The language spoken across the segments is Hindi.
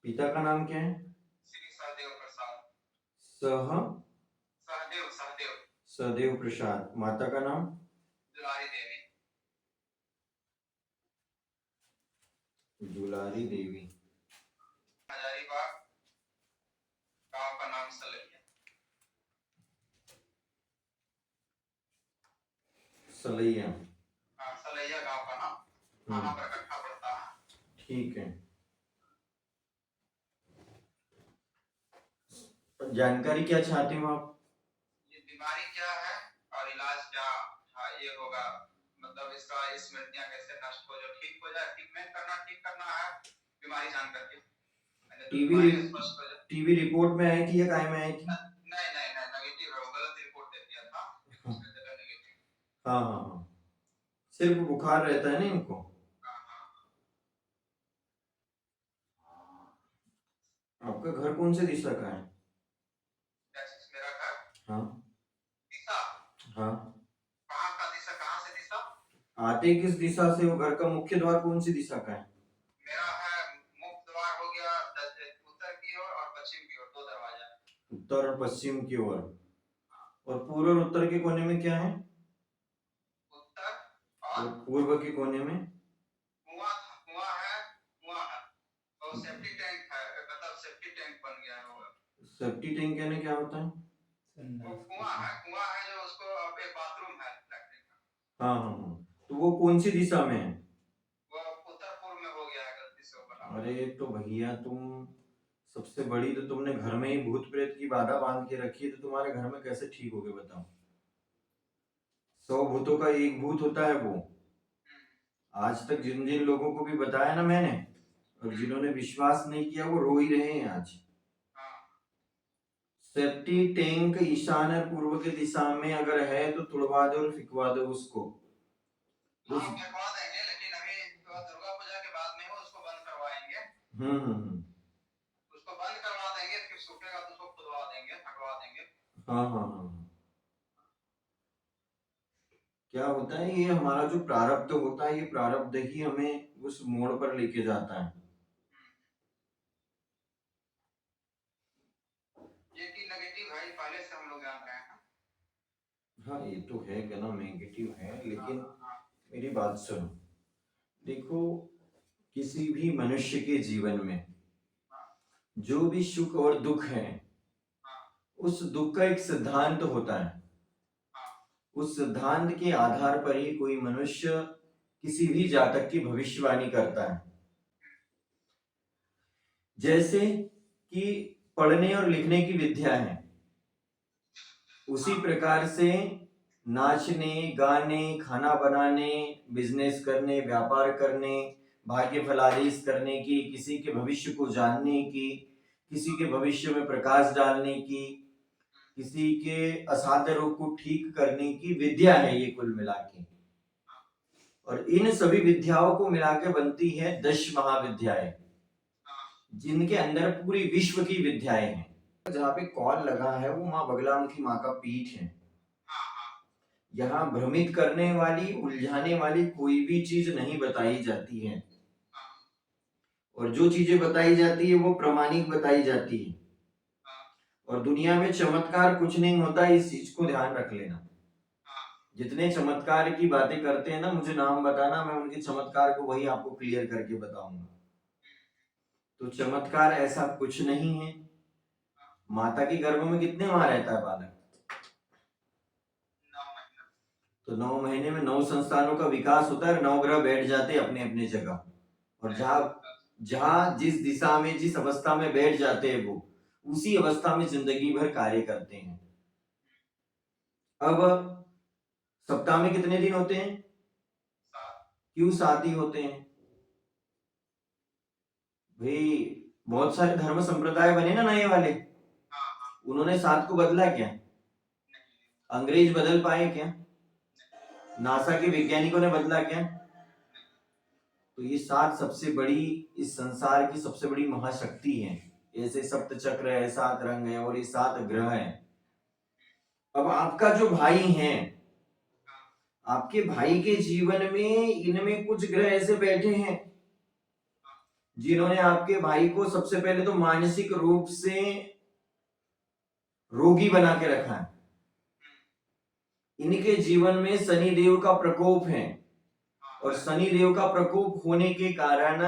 पिता का नाम क्या है? श्री सहदेव प्रसाद। सह सहदेव सहदेव। सदैव प्रसाद। माता का नाम? दुलारी देवी। दुलारी देवी। हजारीबाग। गांव का नाम सलैया। सलैया। हाँ, सलैया गांव का नाम। थाना बरकट्ठा पड़ता है। ठीक है। जानकारी क्या चाहते हो आप? ये बीमारी क्या है और इलाज क्या ये होगा, मतलब इसका स्मृतियां कैसे नष्ट हो, जो ठीक हो जाए, ट्रीटमेंट करना, ठीक करना है, बीमारी जान करके तो टीवी बीमारी स्पष्ट हो जाए। टीवी रिपोर्ट में आई थी या काय में आई थी? नहीं नहीं नहीं, नेगेटिव है, वो गलत रिपोर्ट दे दिया था, उसने जगह नेगेटिव। हाँ हाँ हाँ। सिर्फ बुखार रहता है ना इनको? हाँ हाँ। आपका घर कौन से दिशा का है? मेरा घर हाँ दिशा। हाँ। कहाँ का दिशा, कहाँ से दिशा? आते किस दिशा से हो? घर का मुख्य द्वार कौन सी दिशा का है? मेरा है मुख्य द्वार हो गया उत्तर की ओर और पश्चिम की ओर, दो दरवाजा। उत्तर और पश्चिम की ओर। और पूर्व और उत्तर के कोने में क्या है? उत्तर और और पूर्व के कोने में? कुआं कुआं है, कुआं है और सेफ्टी टैंक है, मतलब सेफ्टी टैंक बन गया है वो। सेफ्टी टैंक यानी क्या होता है? वो कुआं है जो उसको अब एक बाथरूम है लैट्रिन का। हाँ हाँ हाँ। तो वो कौन सी दिशा में है? वो उत्तर पूर्व में हो गया है, गलती से वो बना। अरे तो भैया तुम सबसे बड़ी तो तुमने घर में ही भूत प्रेत की बाधा बांध के रखी है, तो तुम्हारे घर में कैसे ठीक होगे बताओ? 100 भूतों का एक भूत होता है वो। आज तक जिन जिन लोगों को भी बताया ना मैंने, और जिन्होंने विश्वास नहीं किया वो रो ही रहे हैं आज। सेफ्टी टैंक ईशान और पूर्व की दिशा में अगर है तो तुड़वा दो और फिकवा दो उसको। हाँ, फेंकवा देंगे, लेकिन अभी दुर्गा पूजा के बाद में वो उसको बंद करवाएंगे। उसको बंद करवा देंगे, फिर सूखेगा तो उसको खुदवा देंगे, हटवा देंगे। हाँ हाँ हाँ। क्या होता है, ये हमारा जो प्रारब्ध होता है, ये प्रारब्ध ही हमें उस मोड़ पर लेके जाता है। ये कि नेगेटिव है, पहले से हम लोग जान रहे हैं। हाँ ये तो है कि ना नेगेटिव है, लेकिन हाँ। मेरी बात सुनो। देखो, किसी भी मनुष्य के जीवन में जो भी सुख और दुख है, उस दुख का एक सिद्धांत होता है। उस सिद्धांत के आधार पर ही कोई मनुष्य किसी भी जातक की भविष्यवाणी करता है। जैसे कि पढ़ने और लिखने की विद्या है, उसी प्रकार से नाचने, गाने, खाना बनाने, बिजनेस करने, व्यापार करने, भाग्य फलादेश करने की, किसी के भविष्य को जानने की, किसी के भविष्य में प्रकाश डालने की, किसी के असाध्य रोग को ठीक करने की विद्या है ये कुल मिला के। और इन सभी विद्याओं को मिला के बनती है 10 महाविद्याएं, जिनके अंदर पूरी विश्व की विद्याएं हैं। जहाँ पे कॉल लगा है वो माँ बगलामुखी माँ का पीठ है। यहाँ भ्रमित करने वाली, उलझाने वाली कोई भी चीज नहीं बताई जाती है, और जो चीजें बताई जाती है वो प्रमाणिक बताई जाती है। और दुनिया में चमत्कार कुछ नहीं होता, इस चीज को ध्यान रख लेना। जितने चमत्कार की बातें करते हैं ना, मुझे नाम बताना, मैं उनके चमत्कार को वही आपको क्लियर करके बताऊंगा। तो चमत्कार ऐसा कुछ नहीं है। माता के गर्भ में कितने माह रहता है बालक? तो 9 महीने में 9 संस्थानों का विकास होता है, 9 ग्रह बैठ जाते हैं अपने अपने जगह। और जहां जहां जिस दिशा में, जिस अवस्था में बैठ जाते हैं, वो उसी अवस्था में जिंदगी भर कार्य करते हैं। अब सप्ताह में कितने दिन होते हैं? क्यों 7 ही होते हैं भाई? बहुत सारे धर्म संप्रदाय बने ना नए वाले, उन्होंने 7 को बदला क्या? अंग्रेज बदल पाए क्या? नासा के वैज्ञानिकों ने बदला क्या? तो ये 7 सबसे बड़ी, इस संसार की सबसे बड़ी महाशक्ति है। ऐसे सप्त चक्र है, 7 रंग है, और ये 7 ग्रह है। अब आपका जो भाई है, आपके भाई के जीवन में इनमें कुछ ग्रह ऐसे बैठे हैं जिन्होंने आपके भाई को सबसे पहले तो मानसिक रूप से रोगी बना के रखा है। इनके जीवन में शनि देव का प्रकोप है और शनि देव का प्रकोप होने के कारण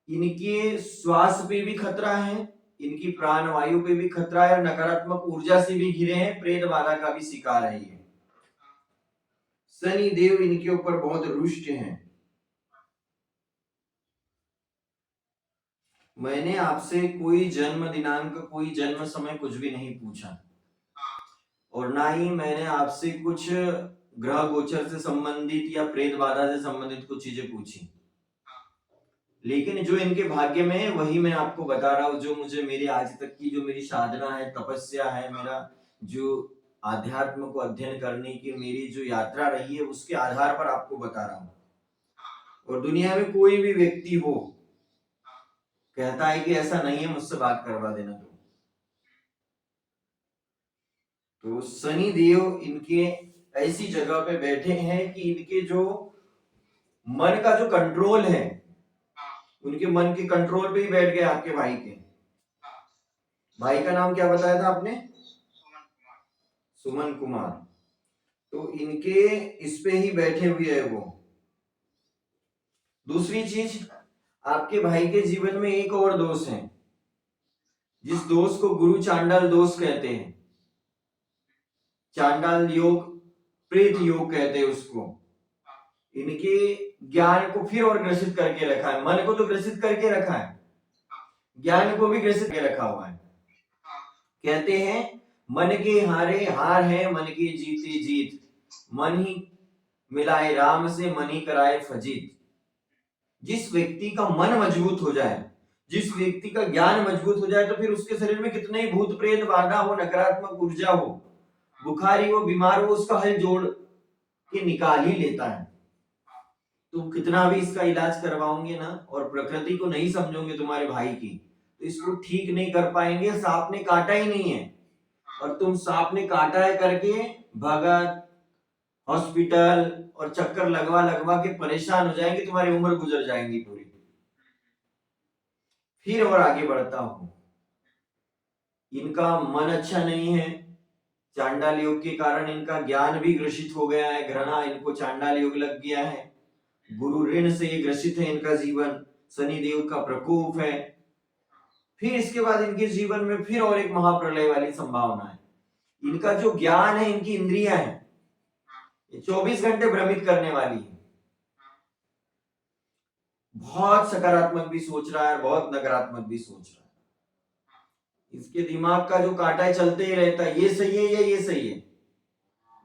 इनके श्वास पे भी खतरा है, इनकी प्राण वायु पे भी खतरा है और नकारात्मक ऊर्जा से भी घिरे हैं, प्रेत बाधा का भी शिकार है ये। शनि देव इनके ऊपर बहुत रुष्ट हैं। मैंने आपसे कोई जन्म दिनांक, कोई जन्म समय कुछ भी नहीं पूछा और ना ही मैंने आपसे कुछ ग्रह गोचर से संबंधित या प्रेत बाधा से संबंधित कुछ चीजें पूछी, लेकिन जो इनके भाग्य में है वही मैं आपको बता रहा हूं। जो मुझे मेरी आज तक की जो मेरी साधना है, तपस्या है, मेरा जो आध्यात्म को अध्ययन करने की मेरी जो यात्रा रही है, उसके आधार पर आपको बता रहा हूं। और दुनिया में कोई भी व्यक्ति हो कहता है कि ऐसा नहीं है, मुझसे बात करवा देना। तो शनि देव इनके ऐसी जगह पे बैठे हैं कि इनके जो मन का जो कंट्रोल है, उनके मन के कंट्रोल पे ही बैठ गए आपके भाई के। भाई का नाम क्या बताया था आपने? सुमन कुमार। तो इनके इस पे ही बैठे हुए है वो। दूसरी चीज, आपके भाई के जीवन में एक और दोष है, जिस दोष को गुरु चांडाल दोष कहते हैं। चांडाल योग, प्रेत योग कहते हैं उसको। इनके ज्ञान को फिर और ग्रसित करके रखा है, मन को तो ग्रसित करके रखा है, ज्ञान को भी ग्रसित करके रखा हुआ है। कहते हैं मन के हारे हार है, मन के जीते जीत, मन ही मिलाए राम से, मन ही कराए फजीत। जिस व्यक्ति का मन मजबूत हो जाए, जिस व्यक्ति का ज्ञान मजबूत हो जाए, तो फिर उसके शरीर में कितने ही भूत प्रेत बाधा हो, नकारात्मक ऊर्जा हो, बुखारी हो, बीमार हो, उसका हल जोड़ के निकाल ही लेता है। तुम कितना भी इसका इलाज करवाओगे ना और प्रकृति को नहीं समझोगे तुम्हारे भाई की, तो इसको ठीक नहीं कर पाएंगे। सांप ने काटा ही नहीं है और तुम सांप ने काटा है करके भगत, हॉस्पिटल और चक्कर लगवा लगवा के परेशान हो जाएंगे, तुम्हारी उम्र गुजर जाएंगी पूरी। फिर और आगे बढ़ता हूं, इनका मन अच्छा नहीं है, चांडाल योग के कारण इनका ज्ञान भी ग्रसित हो गया है, घृणा, इनको चांडाल योग लग गया है, गुरु ऋण से ये ग्रसित है इनका जीवन, शनि देव का प्रकोप है। फिर इसके बाद इनके जीवन में फिर और एक महाप्रलय वाली संभावना है। इनका जो ज्ञान है, इनकी इंद्रियां हैं, ये 24 घंटे भ्रमित करने वाली है। बहुत सकारात्मक भी सोच रहा है, बहुत नकारात्मक भी सोच रहा है। इसके दिमाग का जो कांटा है चलते ही रहता है, ये सही है या ये सही है,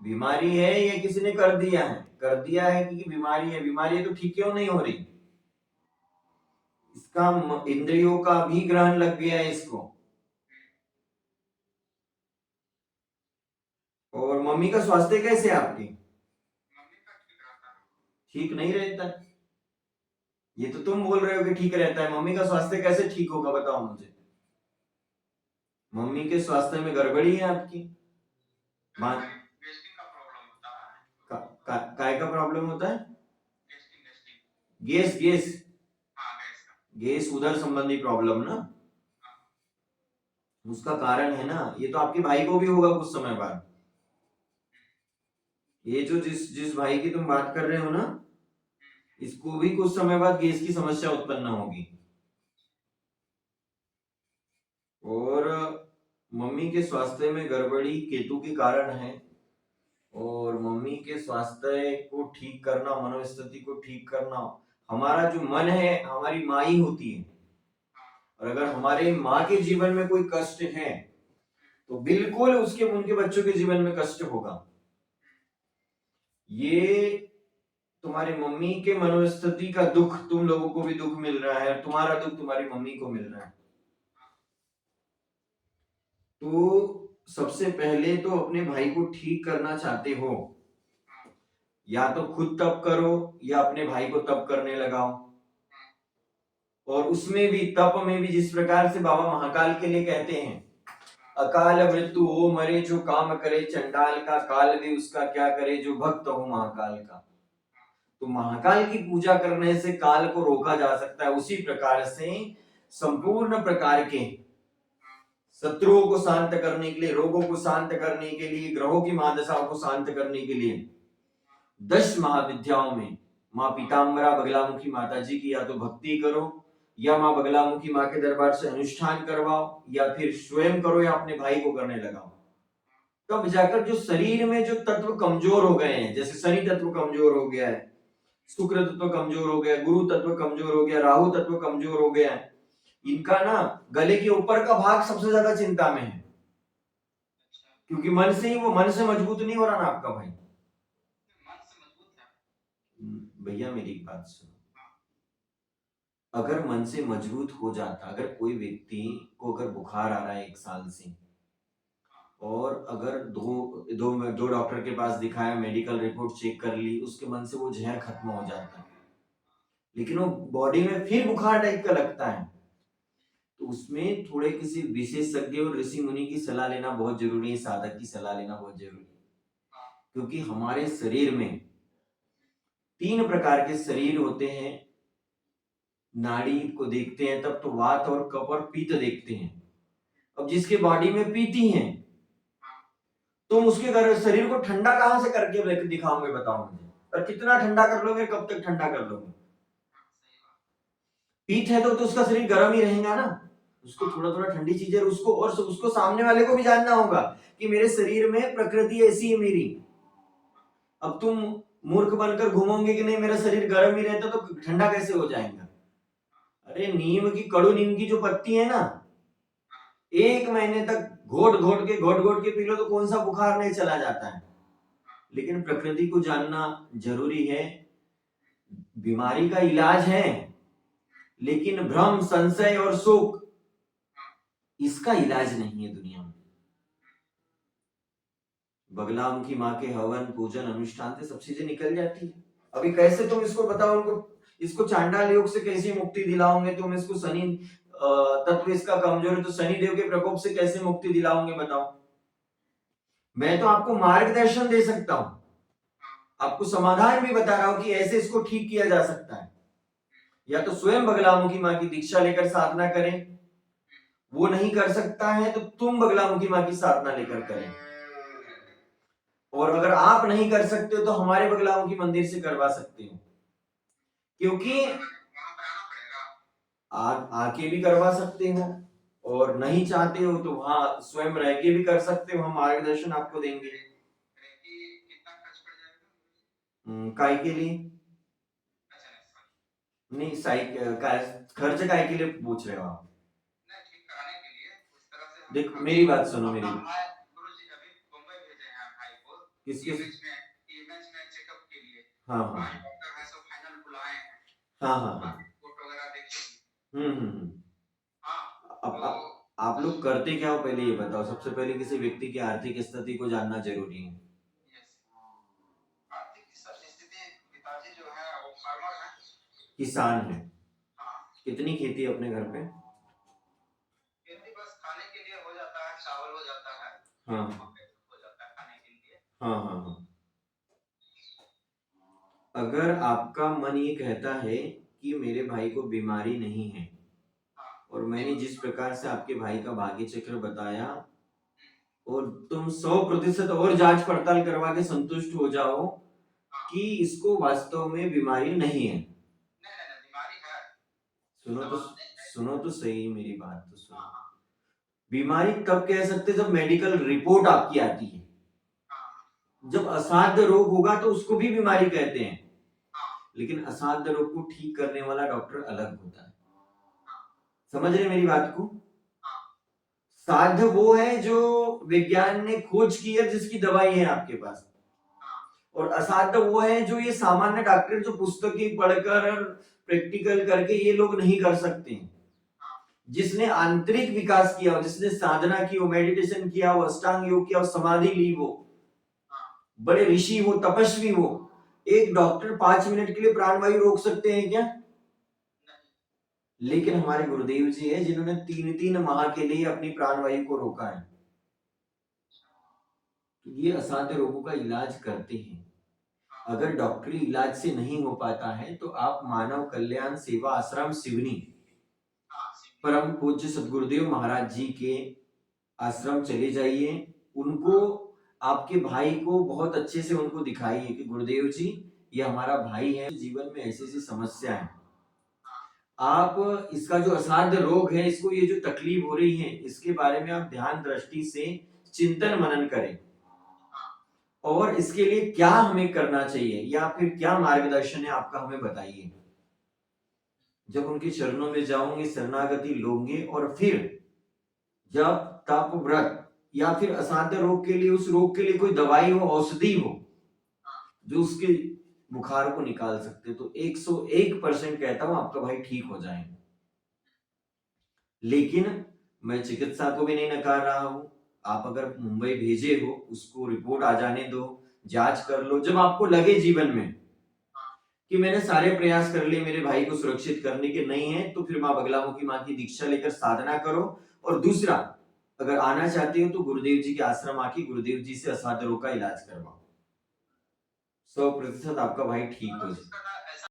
बीमारी है या किसी ने कर दिया है, कि बीमारी है, बीमारी है तो ठीक क्यों नहीं हो रही। इसका इंद्रियों का भी ग्रहण लग गया है इसको। और मम्मी का स्वास्थ्य कैसे है आपकी? ठीक नहीं रहता। ये तो तुम बोल रहे हो कि ठीक रहता है, मम्मी का स्वास्थ्य कैसे ठीक होगा बताओ मुझे। मम्मी के स्वास्थ्य में गड़बड़ी है आपकी। काय का प्रॉब्लम होता है? गैस, गैस उधर संबंधी प्रॉब्लम ना, उसका कारण है ना। ये तो आपके भाई को भी होगा कुछ समय बाद। ये जो जिस भाई की तुम बात कर रहे हो ना, इसको भी कुछ समय बाद गैस की समस्या उत्पन्न होगी। और मम्मी के स्वास्थ्य में गड़बड़ी केतु के कारण है, और मम्मी के स्वास्थ्य को ठीक करना, मनोस्थिति को ठीक करना, हमारा जो मन है, हमारी माँ ही होती है। और अगर हमारे माँ के जीवन में कोई कष्ट है तो बिल्कुल उनके बच्चों के जीवन में कष्ट होगा। ये तुम्हारी मम्मी के मनोस्थिति का दुख तुम लोगों को भी दुख मिल रहा है, तुम्हारा दुख तुम्हारी मम्मी को मिल रहा है। तो सबसे पहले तो अपने भाई को ठीक करना चाहते हो, या तो खुद तप करो या अपने भाई को तप करने लगाओ। और उसमें भी, तप में भी, जिस प्रकार से बाबा महाकाल के लिए कहते हैं, अकाल मृत्यु हो मरे जो काम करे चंडाल का, काल भी उसका क्या करे जो भक्त हो महाकाल का। तो महाकाल की पूजा करने से काल को रोका जा सकता है। उसी प्रकार से संपूर्ण प्रकार के शत्रुओं को शांत करने के लिए, रोगों को शांत करने के लिए, ग्रहों की महादशाओं को शांत करने के लिए 10 महाविद्याओं में माँ पीताम्बरा बगलामुखी माता जी की या तो भक्ति करो, या माँ बगलामुखी माँ के दरबार से अनुष्ठान करवाओ, या फिर स्वयं करो, या अपने भाई को करने लगाओ। तब जाकर जो शरीर में जो तत्व कमजोर हो गए हैं, जैसे शनि तत्व कमजोर हो गया है, शुक्र तत्व कमजोर हो गया, गुरु तत्व कमजोर हो गया, राहु तत्व कमजोर हो गया है, इनका ना गले के ऊपर का भाग सबसे ज्यादा चिंता में है, क्योंकि मन से मजबूत नहीं हो रहा ना आपका भाई। मन से मजबूत है। भैया मेरी एक बात सुनो, अगर मन से मजबूत हो जाता, अगर कोई व्यक्ति को अगर बुखार आ रहा है 1 साल से, और अगर दो डॉक्टर के पास दिखाया, मेडिकल रिपोर्ट चेक कर ली, उसके मन से वो जहर खत्म हो जाता है, लेकिन वो बॉडी में फिर बुखार टाइप का लगता है, तो उसमें थोड़े किसी विशेषज्ञ और ऋषि मुनि की सलाह लेना बहुत जरूरी है, साधक की सलाह लेना बहुत जरूरी है। क्योंकि हमारे शरीर में 3 प्रकार के शरीर होते हैं। नाड़ी को देखते हैं तब तो वात और कफ और पित्त देखते हैं। अब जिसके बॉडी में पीती हैं, तुम उसके शरीर को ठंडा कहां से करके दिखाओगे, बताओ मुझे। और कितना ठंडा कर लोगे, कब तक ठंडा कर लोगे? पीठ है तो उसका शरीर गर्म ही रहेगा ना, उसको थोड़ा थोड़ा ठंडी चीजें, उसको सामने वाले को भी जानना होगा कि मेरे शरीर में प्रकृति ऐसी है मेरी। अब तुम मूर्ख बनकर घूमोगे कि नहीं मेरा शरीर गर्म ही रहता, तो ठंडा कैसे हो जाएगा? अरे कड़ू नीम की जो पत्ती है ना, 1 महीने तक घोट घोट के पी लो तो कौन सा बुखार नहीं चला जाता है। लेकिन प्रकृति को जानना जरूरी है। बीमारी का इलाज है, लेकिन भ्रम, संशय और शोक, इसका इलाज नहीं है दुनिया में। बगलामुखी माँ के हवन, पूजन, अनुष्ठान से सब चीजें निकल जाती है। अभी कैसे तुम इसको बताओ, उनको इसको चांडाल योग से कैसे मुक्ति दिलाओगे? तुम इसको शनि तत्व इसका कमजोर है, तो शनि देव के प्रकोप से कैसे मुक्ति दिलाओगे बताओ? मैं तो आपको मार्गदर्शन दे सकता हूं, आपको समाधान भी बता रहा हूं कि ऐसे इसको ठीक किया जा सकता है। या तो स्वयं बगलामुखी माँ की दीक्षा लेकर साधना करें, वो नहीं कर सकता है तो तुम बगलामुखी माँ की साधना लेकर करें, और अगर आप नहीं कर सकते हो तो हमारे बगलामुखी मंदिर से करवा सकते हो। क्योंकि आके भी करवा सकते हो, और नहीं चाहते हो तो वहां स्वयं रह के भी कर सकते हो, हम मार्गदर्शन आपको देंगे। काय के लिए? नहीं, खर्च काय के लिए पूछ रहे हो आप? देख मेरी बात सुनो, मेरी किसके? हाँ हाँ हाँ हाँ हाँ, अब आप लोग करते क्या हो पहले ये बताओ। सबसे पहले किसी व्यक्ति की आर्थिक स्थिति को जानना जरूरी है। किसान है। कितनी खेती है अपने घर पे? खेती बस खाने के लिए हो जाता है, चावल हो जाता है, हाँ हो जाता है खाने के लिए। हाँ हाँ हाँ। अगर आपका मन ये कहता है कि मेरे भाई को बीमारी नहीं है, और मैंने जिस प्रकार से आपके भाई का भाग्य चक्र बताया, और तुम 100% और जांच पड़ताल करवा के संतुष्ट हो जाओ कि इसको वास्तव में बीमारी नहीं है। बीमारी है। सुनो तो सही मेरी बात तो सुनो। बीमारी तब कह सकते जब मेडिकल रिपोर्ट आपकी आती है। जब असाध्य रोग होगा तो उसको भी बीमारी कहते हैं, लेकिन असाध्य रोग को ठीक करने वाला डॉक्टर अलग होता है। समझ रहे मेरी बात को? साध्य वो है जो विज्ञान ने खोज की है, जिसकी दवाई है आपके पास, और असाध्य वो है जो ये सामान्य डॉक्टर जो पुस्तकें पढ़कर प्रैक्टिकल करके ये लोग नहीं कर सकते। जिसने आंतरिक विकास किया हो, जिसने साधना की हो, मेडिटेशन किया हो, अष्टांग योग किया हो, समाधि ली हो, बड़े ऋषि हो, तपस्वी हो, एक डॉक्टर 5 मिनट के लिए प्राणवायु रोक सकते हैं क्या? लेकिन हमारे गुरुदेव जी हैं जिन्होंने 3 माह के लिए अपनी प्राणवायु को रोका है। तो ये असाध्य रोगों का इलाज करते हैं। अगर डॉक्टरी इलाज से नहीं हो पाता है तो आप मानव कल्याण सेवा आश्रम सिवनी हाँ, परम पूज्य सदगुरुदेव महाराज जी के आश्रम चले जाइए। उनको, आपके भाई को बहुत अच्छे से उनको दिखाइए कि गुरुदेव जी ये हमारा भाई है, जीवन में ऐसी ऐसी समस्या है, आप इसका जो असाध्य रोग है, इसको ये जो तकलीफ हो रही है, इसके बारे में आप ध्यान दृष्टि से चिंतन मनन करें और इसके लिए क्या हमें करना चाहिए या फिर क्या मार्गदर्शन है आपका, हमें बताइए। जब उनके चरणों में जाओगे, शरणागति लोगे और फिर जब तप व्रत या फिर असाध्य रोग के लिए, उस रोग के लिए कोई दवाई हो, औषधि हो जो उसके बुखार को निकाल सकते, तो 101% कहता हूं आपका भाई ठीक हो जाएगा। लेकिन मैं चिकित्सा को भी नहीं नकार रहा हूं, आप अगर मुंबई भेजे हो, उसको रिपोर्ट आ जाने दो, जांच कर लो। जब आपको लगे जीवन में कि मैंने सारे प्रयास कर लिए मेरे भाई को सुरक्षित करने के नहीं है, तो फिर माँ बगलामुखी माँ की दीक्षा लेकर साधना करो। और दूसरा, अगर आना चाहते हो तो गुरुदेव जी के आश्रम आके गुरुदेव जी से असाध्य रोग का इलाज करवाओ, 100% आपका भाई ठीक हो जाए।